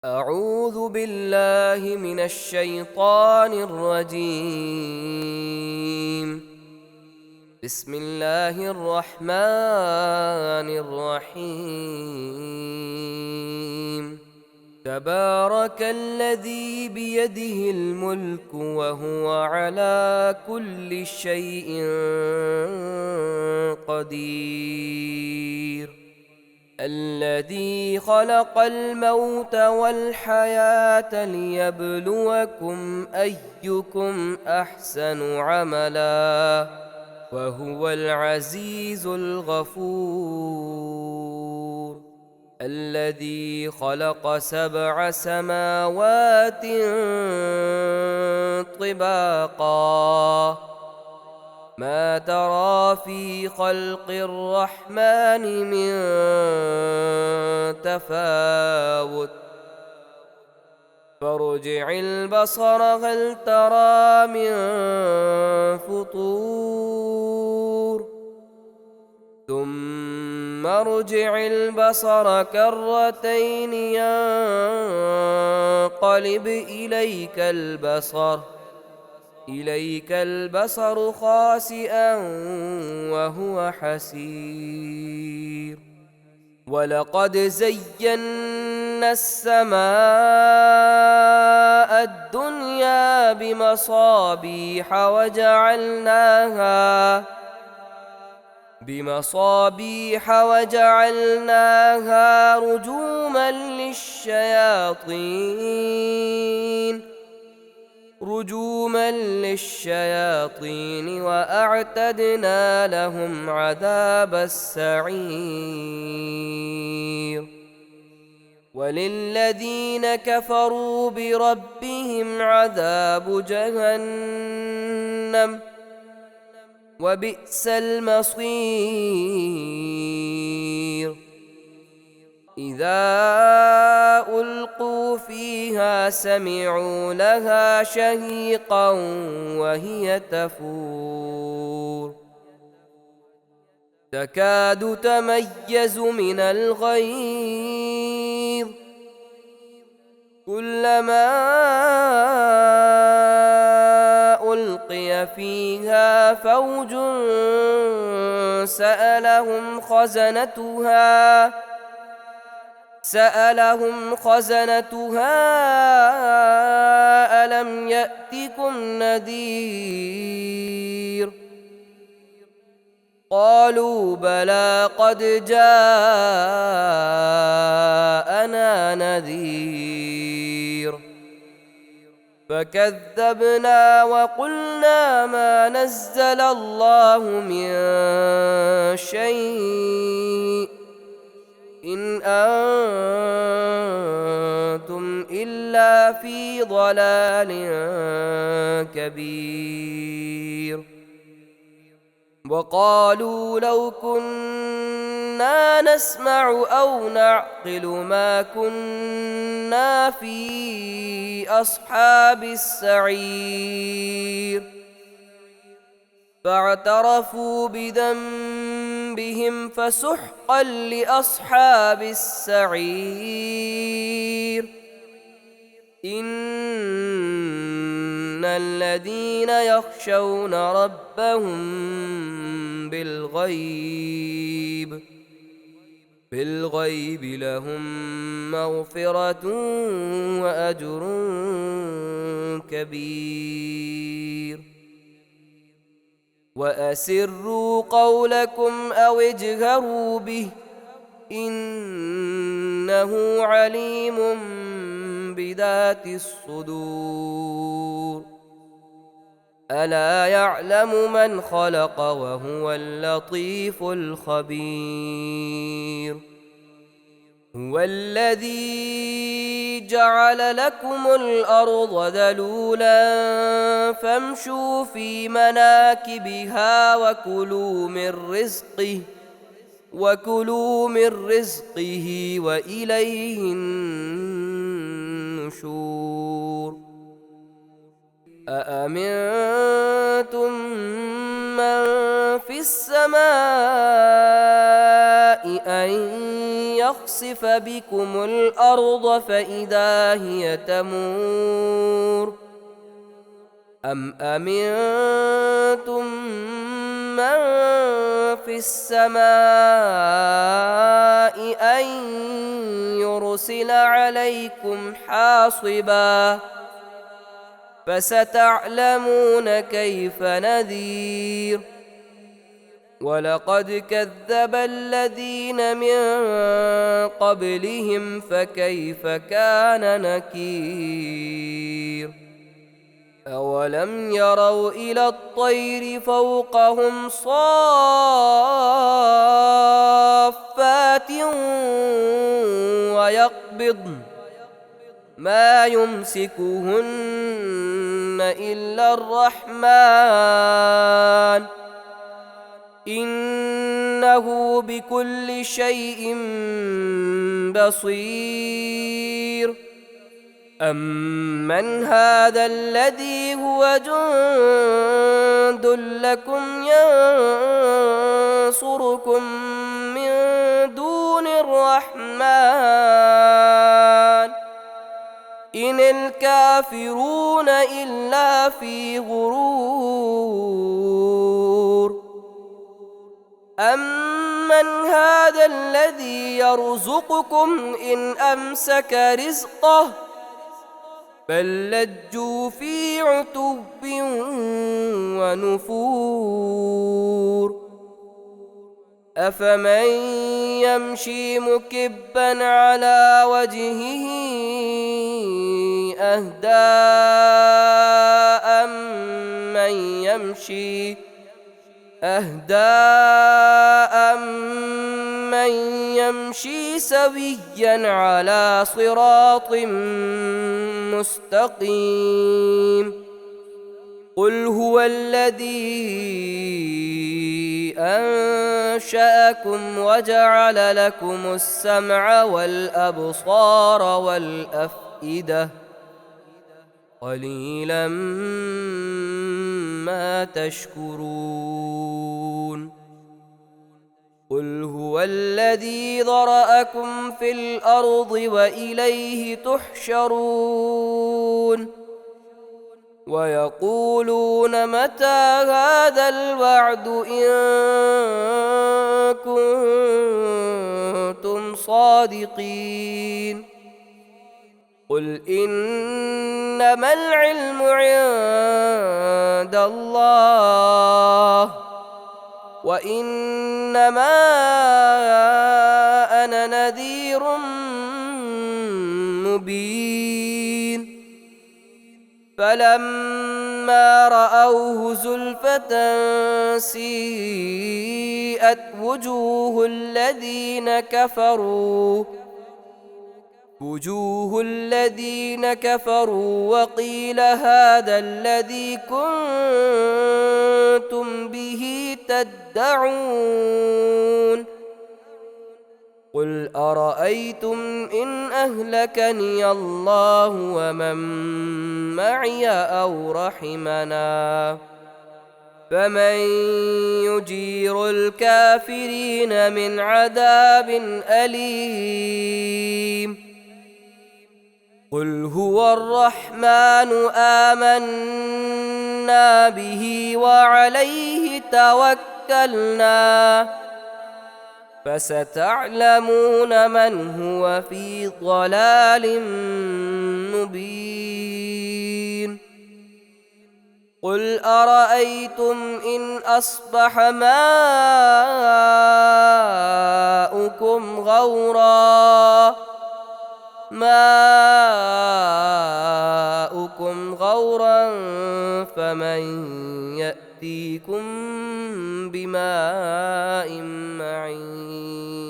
أعوذ بالله من الشيطان الرجيم. بسم الله الرحمن الرحيم. تبارك الذي بيده الملك وهو على كل شيء قدير. الذي خلق الموت والحياة ليبلوكم أيكم أحسن عملا وهو العزيز الغفور. الذي خلق 7 سماوات طباقا ما ترى في خلق الرحمن من تفاوت فارجع البصر هل ترى من فطور ثم ارجع البصر كرتين ينقلب إليك البصر خاسئا وهو حسير. ولقد زينا السماء الدنيا بمصابيح وجعلناها رجوما للشياطين وأعتدنا لهم عذاب السعير. وللذين كفروا بربهم عذاب جهنم وبئس المصير. إذا ألقوا فيها سمعوا لها شهيقا وهي تفور تكاد تميز من الغيظ كلما ألقي فيها فوج سألهم خزنتها ألم يأتكم نذير قالوا بلى قد جاءنا نذير فكذبنا وقلنا ما نزل الله من شيء إن أنتم إلا في ضلال كبير. وقالوا لو كنا نسمع أو نعقل ما كنا في أصحاب السعير فاعترفوا بذنبهم فسحقا لأصحاب السعير. إن الذين يخشون ربهم بالغيب لهم مغفرة وأجر كبير. وأسروا قولكم أو اجهروا به إنه عليم بذات الصدور. ألا يعلم من خلق وهو اللطيف الخبير. هو الذي جعل لكم الأرض ذلولا فامشوا في مناكبها وكلوا من رزقه وإليه النشور. أأمنتم من في السماء أن يخسف بكم الأرض فإذا هي تمور أم أمنتم من في السماء أن يرسل عليكم حاصبا فستعلمون كيف نذير ولقد كذب الذين من قبلهم فكيف كان نكير أولم يروا إلى الطير فوقهم صافات ويقبضن ما يمسكهن إلا الرحمن إنه بكل شيء بصير أمن هذا الذي هو جند لكم ينصركم من دون الرحمن إن الكافرون إلا في غرور أمن هذا الذي يرزقكم إن أمسك رزقه بل لجوا في عتب ونفور أفمن يمشي مكبا على وجهه أهدى أمن يمشي سويا على صراط مستقيم قل هو الذي أنشأكم وجعل لكم السمع والأبصار والأفئدة قليلا ما تشكرون قل هو الذي ذرأكم في الأرض وإليه تحشرون ويقولون متى هذا الوعد إن كنتم صادقين قل إنما العلم عند الله وإنما أنا نذير مبين فلما رأوه زلفة سيئت وجوه الذين كفروا وقيل هذا الذي كنتم به تدعون قل أرأيتم إن أهلكني الله ومن معي أو رحمنا فمن يجير الكافرين من عذاب أليم قل هو الرحمن آمنا به وعليه توكلنا فستعلمون من هو في ضلال مبين قل أرأيتم إن أصبح ماؤكم غورا فمن يأتيكم بماء معين